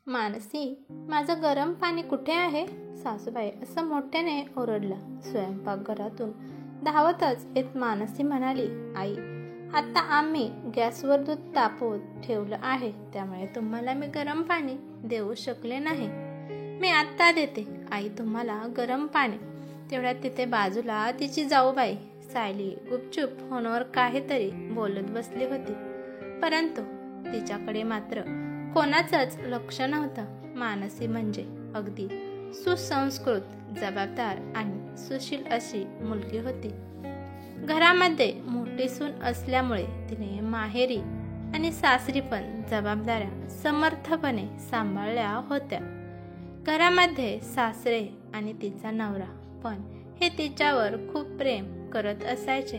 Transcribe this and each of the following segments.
मानसी, माझं गरम पाणी कुठे आहे? सासूबाई असं मोठ्याने ओरडलं. स्वयंपाकघरातून धावतच येत मानसी म्हणाली, आई, आता आम्ही गॅसवर दूध तापवत ठेवलं आहे, त्यामुळे तुम्हाला मी गरम पाणी देऊ शकले नाही. मी आत्ता देते आई तुम्हाला गरम पाणी. तेवढ्यात तिथे बाजूला तिची जाऊबाई सायली गुपचूप फोनवर काहीतरी बोलत बसली होती, परंतु तिच्याकडे मात्र कोणाचंच लक्ष नव्हतं. मानसी म्हणजे अगदी सुसंस्कृत, जबाबदार आणि सुशील अशी मुलगी होती. घरामध्ये मोठी सून असल्यामुळे तिने माहेरी आणि सासरी पण जबाबदाऱ्या समर्थपणे सांभाळल्या होत्या. घरामध्ये सासरे आणि तिचा नवरा पण हे तिच्यावर खूप प्रेम करत असायचे,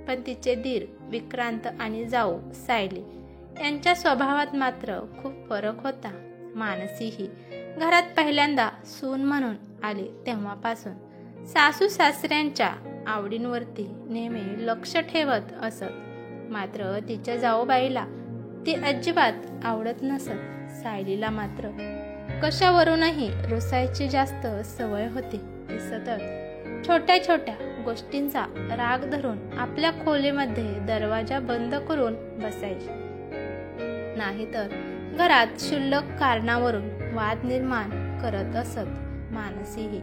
पण तिचे दीर विक्रांत आणि जाऊ सायली यांच्या स्वभावात मात्र खूप फरक होता. मानसी ही घरात पहिल्यांदा सून म्हणून आली तेव्हापासून सासू सासऱ्यांच्या आवडींवरती नेहमी लक्ष ठेवत असत, मात्र तिच्या जाऊबाईला ती अजिबात आवडत नसत. सायलीला मात्र कशावरूनही रुसायची जास्त सवय होती. ती सतत छोट्या छोट्या गोष्टींचा राग धरून आपल्या खोलीमध्ये दरवाजा बंद करून बसायची, नाहीतर घरात क्षुल्लक कारणावरून वाद निर्माण करत असत. मानसी ही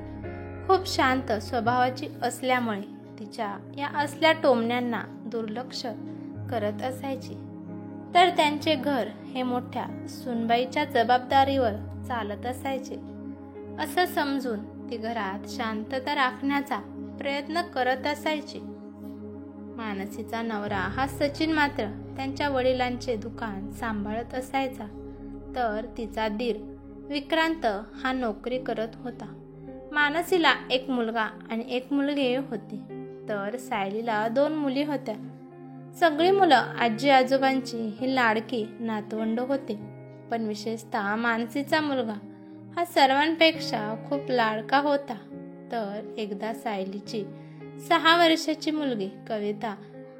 खूप शांत स्वभावाची असल्यामुळे तिच्या या असल्या टोमण्यांना दुर्लक्ष करत असायची. तर त्यांचे घर हे मोठ्या सुनबाईच्या जबाबदारीवर चालत असायचे असं समजून ती घरात शांतता राखण्याचा प्रयत्न करत असायची. मानसीचा नवरा हा सचिन मात्र त्यांच्या वडिलांचे दुकान सांभाळत असायचा, तर तिचा दीर विक्रांत हा नोकरी करत होता. मानसीला एक मुलगा आणि एक मुलगी होती, तर सायलीला 2 मुली होत्या. सगळी मुलं आजी आजोबांची ही लाडकी नातवंड होती, पण विशेषतः मानसीचा मुलगा हा सर्वांपेक्षा खूप लाडका होता. तर एकदा सायलीची 6 वर्षाची मुलगी कविता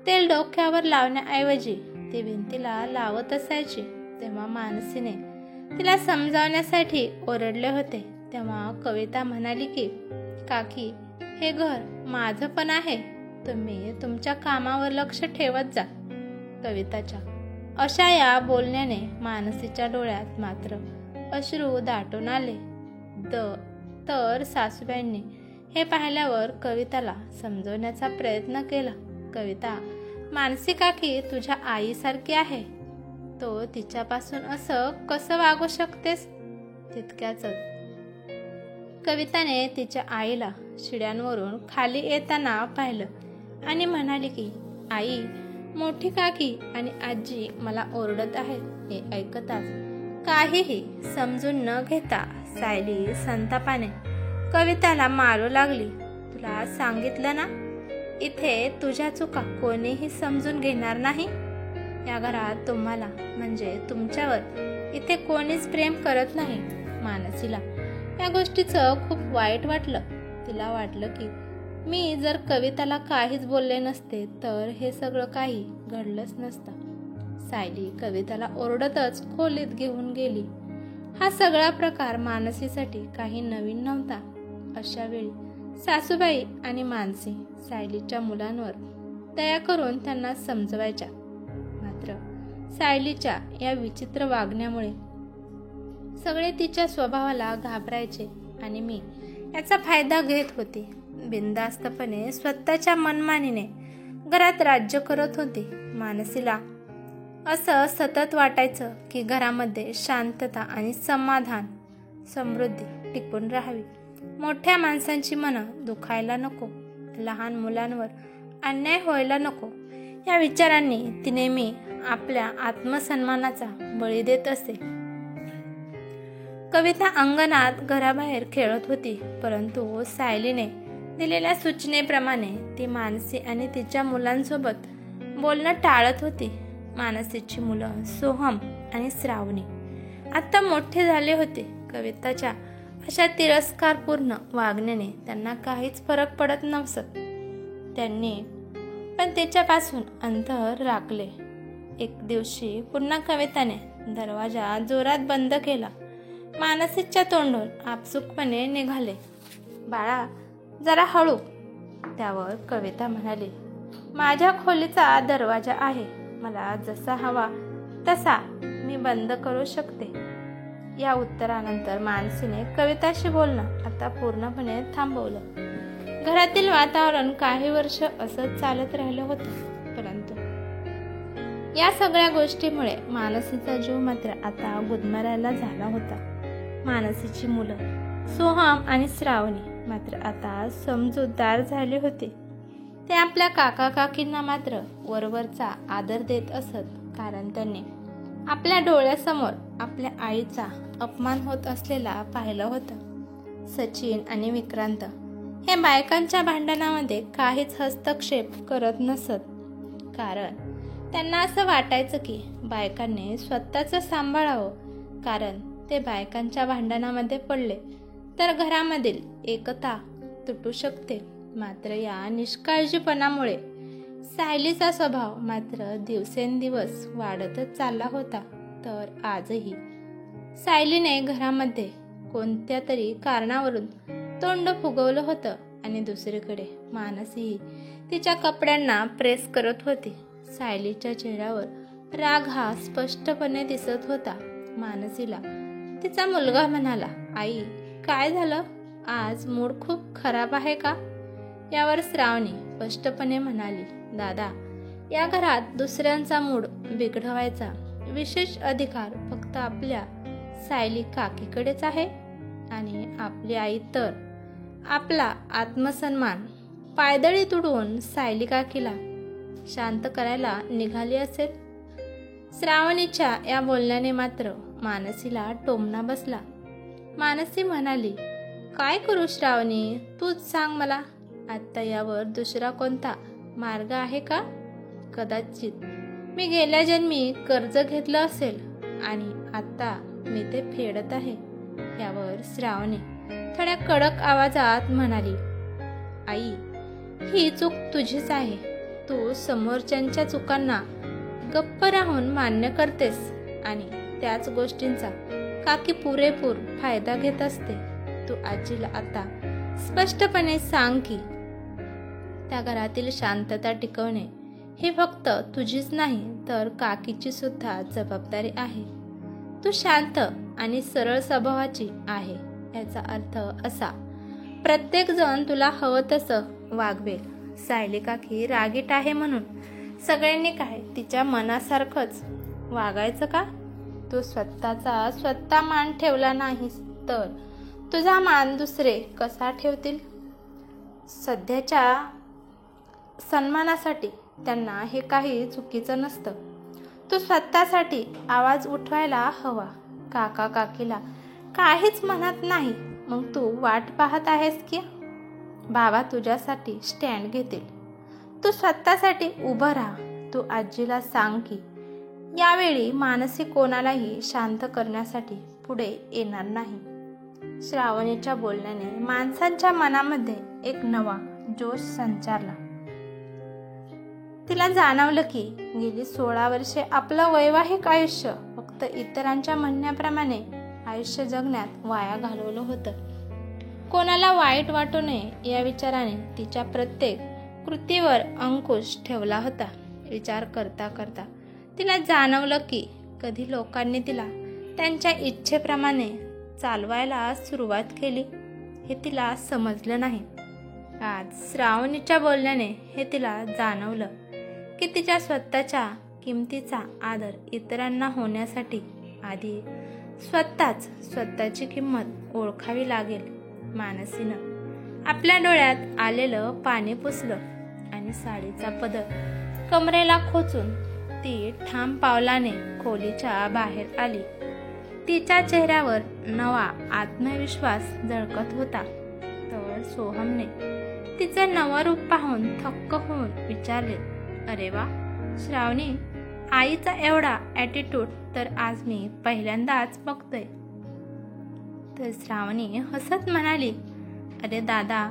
तेल डोक्यावर लावण्याऐवजी ती भिंतीला लावत असायची, तेव्हा मानसीने तिला समजावण्यासाठी ओरडले होते. तेव्हा कविता म्हणाली की, काकी, हे घर माझं पण आहे, तुम्ही तुमच्या कामावर लक्ष ठेवत जा. कविताच्या अशा या बोलण्याने मानसीच्या डोळ्यात मात्र अश्रू दाटून आले. तर सासूबाईंनी हे पाहिल्यावर कविताला समजवण्याचा प्रयत्न केला. कविता, मानसी काकी तुझ्या आईसारखी आहे, तो तिच्यापासून असं कसं वागू शकतेस? तितक्याच कविताने तिच्या आईला शिड्यांवरून खाली येताना पाहिलं आणि म्हणाली की, आई, मोठी काकी आणि आजी मला ओरडत आहेत. हे ऐकताच काहीही समजून न घेता सायली संतापाने कविताला मारू लागली. तुला सांगितलं ना, इथे तुझ्या चुका कोणीही समजून घेणार नाही. या घरात तुम्हाला म्हणजे तुमच्यावर इथे कोणीच प्रेम करत नाही. मानसीला या गोष्टीचं खूप वाईट वाटलं. तिला वाटलं की मी जर कविताला काहीच बोलले नसते तर हे सगळं काही घडलंच नसतं. सायली कविताला ओरडतच खोलीत घेऊन गेली. हा सगळा प्रकार मानसीसाठी काही नवीन नव्हता. अशा वेळी सासूबाई आणि मानसी सायलीच्या मुलांवर दया करून त्यांना समजवायच्या, मात्र सायलीच्या या विचित्र वागण्यामुळे सगळे तिच्या स्वभावाला घाबरायचे आणि मी याचा फायदा घेत होते. बिनधास्तपणे स्वतःच्या मनमानीने घरात राज्य करत होते. मानसीला असं सतत वाटायचं की घरामध्ये शांतता आणि समाधान समृद्धी टिकून राहावी. मोठ्या माणसांची मनं दुखायला नको, लहान मुलांवर अन्याय व्हायला नको, या विचारांनी ती नेहमी आपल्या आत्मसन्मानाचा बळी देत असे. कविता अंगणात घराबाहेर खेळत होती, परंतु सायलीने दिलेल्या सूचनेप्रमाणे ती मानसी आणि तिच्या मुलांसोबत बोलणं टाळत होती. मानसीची मुलं सोहम आणि श्रावणी आता मोठे झाले होते. कविताच्या अशा तिरस्कारपूर्ण वागण्याने त्यांना काहीच फरक पडत नसत. त्यांनी पण त्याच्यापासून अंतर राखले. एक दिवशी पुन्हा कविताने दरवाजा जोरात बंद केला मानसीच्या तोंडून आपसुकपणे निघाले. बाळा जरा हळू. त्यावर कविता म्हणाली, माझ्या खोलीचा दरवाजा आहे, मला जसा हवा तसा मी बंद करू शकते. या उत्तरानंतर मानसीने कविताशी बोलणं आता पूर्णपणे थांबवलं. घरातील वातावरण काही वर्ष असंच चालत राहिलं होतं, परंतु या सगळ्या गोष्टीमुळे मानसीचा जीव मात्र आता गुदमरायला झाला होता. मानसीची मुलं सोहम आणि श्रावणी मात्र आता समजूतदार झाले होते. ते आपल्या काका काकींना मात्र वरवरचा आदर देत असत, कारण त्यांनी आपल्या डोळ्यासमोर आपल्या आईचा अपमान होत असलेला पाहिलं होतं. सचिन आणि विक्रांत हे बायकांच्या भांडणामध्ये काहीच हस्तक्षेप करत नसत, कारण त्यांना असं वाटायचं की बायकांनी स्वतःचं सांभाळावं, कारण ते बायकांच्या भांडणामध्ये पडले तर घरामधील एकता तुटू शकते. मात्र या निष्काळजीपणामुळे सायलीचा स्वभाव मात्र दिवसेंदिवस वाढतच चालला होता. तर आजही सायलीने घरामध्ये कोणत्या तरी कारणावरून तोंड फुगवलं होतं आणि दुसरीकडे मानसी तिच्या कपड्यांना प्रेस करत होती. सायलीच्या चेहऱ्यावर राग हा स्पष्टपणे दिसत होता. मानसीला तिचा मुलगा म्हणाला, आई काय झालं, आज मूड खूप खराब आहे का? यावर श्रावणी स्पष्टपणे म्हणाली, दादा या घरात दुसऱ्यांचा मूड बिघडवायचा विशेष अधिकार फक्त आपल्या सायली काकीकडेच आहे आणि आपली आई तर आपला आत्मसन्मान पायदळी तुडवून सायली काकीला शांत करायला निघाली असेल. श्रावणीच्या या बोलण्याने मात्र मानसीला टोमणा बसला. मानसी म्हणाली, काय करू श्रावणी, तूच सांग मला. आता यावर दुसरा कोणता मार्ग आहे का? कदाचित मी गेल्या जन्मी कर्ज घेतलं असेल आणि आता मी ते फेडत आहे. यावर श्रावणी थोड्या कडक आवाजात म्हणाली, आई ही चूक तुझीच आहे. तू समोरच्यांच्या चुकांना गप्प राहून मान्य करतेस आणि त्याच गोष्टींचा काकी पुरेपूर फायदा घेत असते. तू आजीला आता स्पष्टपणे सांग की त्या घरातील शांतता टिकवणे ही फक्त तुझीच नाही तर काकीची सुद्धा जबाबदारी आहे. तू शांत आणि सरळ स्वभावाची आहे, याचा अर्थ असा प्रत्येक जण तुला हवं तसं वागवेल. सायली काकी रागीट आहे म्हणून सगळ्यांनी काय तिच्या मनासारखंच वागायचं का? तू स्वतःचा स्वतः मान ठेवला नाहीस तर तुझा मान दुसरे कसा ठेवतील? सध्याच्या सन्मानासाठी त्यांना हे काही चुकीचं नसतं. तू स्वतःसाठी आवाज उठवायला हवा. काका काकीला काहीच म्हणत नाही, मग तू वाट पाहत आहेस की बाबा तुझ्यासाठी स्टँड घेतील. तू स्वतःसाठी उभं राहा. तू आजीला सांग की यावेळी मानसी कोणालाही शांत करण्यासाठी पुढे येणार नाही. श्रावणीच्या बोलण्याने माणसांच्या मनामध्ये एक नवा जोश संचारला. तिला जाणवलं की गेली 16 वर्षे आपलं वैवाहिक आयुष्य फक्त इतरांच्या म्हणण्याप्रमाणे आयुष्य जगण्यात वाया घालवलं होतं. कोणाला वाईट वाटू नये या विचाराने तिच्या प्रत्येक कृतीवर अंकुश ठेवला होता. विचार करता करता तिला जाणवलं की कधी लोकांनी तिला त्यांच्या इच्छेप्रमाणे चालवायला सुरुवात केली हे तिला समजलं नाही. आज श्रावणीच्या बोलण्याने हे तिला जाणवलं की तिच्या स्वतःच्या किमतीचा आदर इतरांना होण्यासाठी आधी स्वतःची किंमत ओळखावी लागेल. मानसीनं आपल्या डोळ्यात आलेलं पाणी पुसलं आणि साडीचा पदर कमरेला खोचून ती ठाम पावलाने खोलीच्या बाहेर आली. तिच्या चेहऱ्यावर नवा आत्मविश्वास झळकत होता. तर सोहमने तिचं नवं रूप पाहून थक्क होऊन विचारले, अरे वा श्रावणी, आईचा एवढा ॲटिट्यूड तर आज मी पहिल्यांदाच बघतोय. तर श्रावणी हसत म्हणाली, अरे दादा,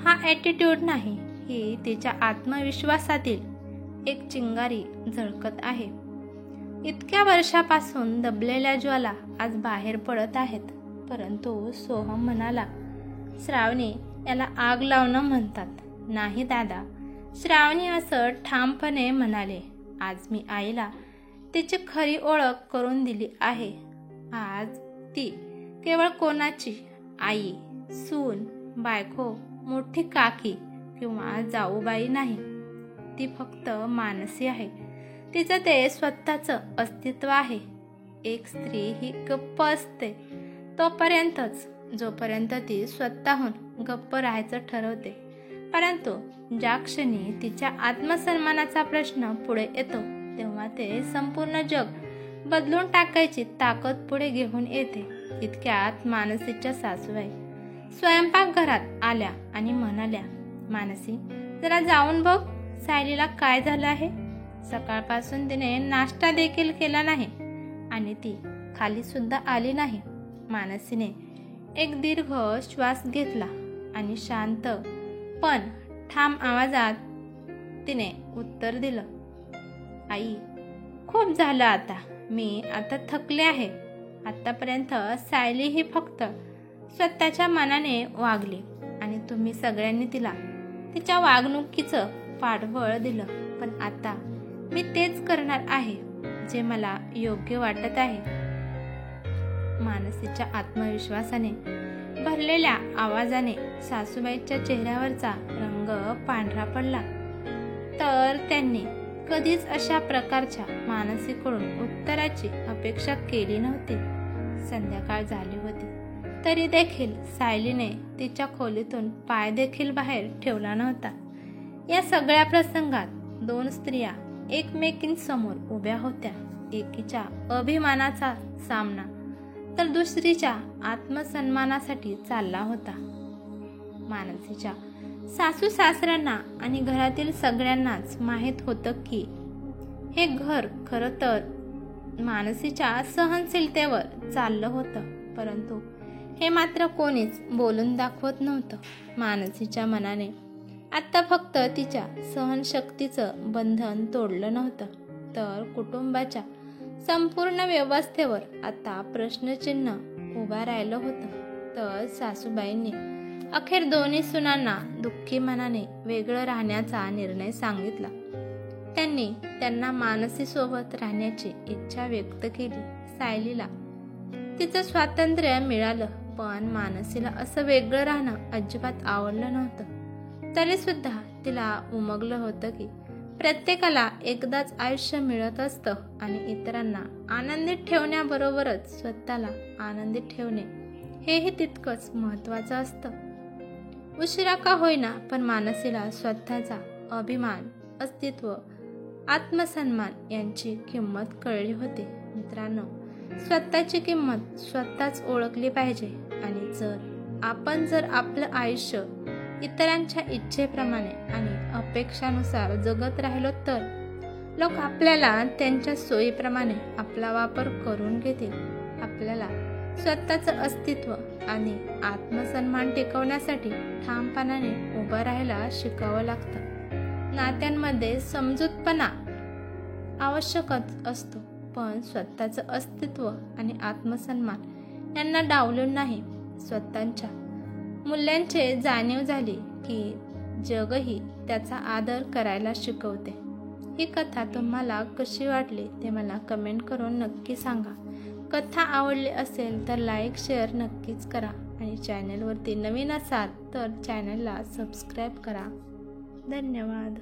हा ॲटिट्यूड नाही, ही तिच्या आत्मविश्वासातील एक चिंगारी झळकत आहे. इतक्या वर्षापासून दबलेल्या ज्वाला आज बाहेर पडत आहेत. परंतु सोहम म्हणाला, श्रावणी, याला आग लावणं म्हणतात. नाही दादा, श्रावणी असं ठामपणे म्हणाले. आज मी आईला तिची खरी ओळख करून दिली आहे. आज ती केवळ कोणाची आई, सून, बायको, मोठी काकी किंवा जाऊबाई नाही. ती फक्त मानसी आहे. तिचं ते स्वतःचं अस्तित्व आहे. एक स्त्री ही गप्प असते तोपर्यंतच, जोपर्यंत ती स्वतःहून गप्प राहायचं ठरवते. परंतु ज्या क्षणी तिच्या आत्मसन्मानाचा प्रश्न पुढे येतो तेव्हा ते संपूर्ण जग बदलून टाकायची ताकद पुढे घेऊन येते. इतक्यात मानसीच्या सासूबाई स्वयंपाकघरात आल्या आणि म्हणाल्या, मानसी, जरा जाऊन बघ सायलीला काय झालं आहे. सकाळपासून तिने नाश्ता देखील केला नाही आणि ती खाली सुद्धा आली नाही. मानसीने एक दीर्घ श्वास घेतला आणि शांत पण ठाम आवाजात तिने उत्तर दिलं, आई, खूप झालं आता. मी आता थकले आहे. आतापर्यंत सायली ही फक्त स्वतःच्या मनाने वागली आणि तुम्ही सगळ्यांनी तिला तिच्या वागणुकीचं पाठबळ दिलं. पण आता मी तेच करणार आहे जे मला योग्य वाटत आहे. मानसीच्या आत्मविश्वासाने भरलेल्या आवाजाने सासूबाईच्या चेहऱ्यावरचा रंग पांढरा पडला. तर त्यांनी कधीच अशा प्रकारच्या मानसीकडून उत्तराची अपेक्षा केली नव्हती. संध्याकाळ झाली होती तरी देखील सायलीने तिच्या खोलीतून पाय देखील बाहेर ठेवला नव्हता. या सगळ्या प्रसंगात दोन स्त्रिया एकमेकींसमोर उभ्या होत्या. एकीच्या अभिमानाचा सामना तर दुसरीच्या आत्मसन्मानासाठी चालला होता. मानसीच्या सासू सासऱ्यांना आणि घरातील सगळ्यांनाच माहीत होतं की हे घर खरं तर मानसीच्या सहनशीलतेवर चाललं होतं. परंतु हे मात्र कोणीच बोलून दाखवत नव्हतं. मानसीच्या मनाने आता फक्त तिच्या सहनशक्तीचं बंधन तोडलं नव्हतं, तर कुटुंबाच्या संपूर्ण व्यवस्थेवर आता प्रश्नचिन्ह उभा राहिलं होतं. तर सासूबाईंनी अखेर दोन्ही सुनांना दुःखी मनाने वेगळं राहण्याचा निर्णय सांगितला. त्यांनी त्यांना मानसीसोबत राहण्याची इच्छा व्यक्त केली. सायलीला तिचं स्वातंत्र्य मिळालं, पण मानसीला असं वेगळं राहणं अजिबात आवडलं नव्हतं. तरी सुद्धा तिला उमगलं होतं की प्रत्येकाला एकदाच आयुष्य मिळत असतं आणि इतरांना आनंदित ठेवण्याबरोबरच स्वतःला आनंदित ठेवणे हेही तितकंच महत्त्वाचं असतं. उशिरा का होईना, पण मानसीला स्वतःचा अभिमान, अस्तित्व, आत्मसन्मान यांची किंमत कळली होती. मित्रांनो, स्वतःची किंमत स्वतःच ओळखली पाहिजे. आणि आपण जर आपलं आयुष्य इतरांच्या इच्छेप्रमाणे आणि अपेक्षानुसार जगत राहिलो तर लोक आपल्याला त्यांच्या सोयीप्रमाणे आपला वापर करून घेतील. आपल्याला स्वतःचं अस्तित्व आणि आत्मसन्मान टिकवण्यासाठी ठामपणाने उभं राहायला शिकावं लागतं. नात्यांमध्ये समजूतपणा आवश्यकच असतो, पण स्वतःचं अस्तित्व आणि आत्मसन्मान यांना डावलून नाही. स्वतःच्या मूल्यांची जाणीव झाली की जगही त्याचा आदर करायला शिकवते. ही कथा तुम्हाला कशी वाटली ते मला कमेंट करून नक्की सांगा. कथा आवडली असेल तर लाईक शेअर नक्कीच करा आणि चॅनलवरती नवीन असाल तर चॅनलला सबस्क्राईब करा. धन्यवाद.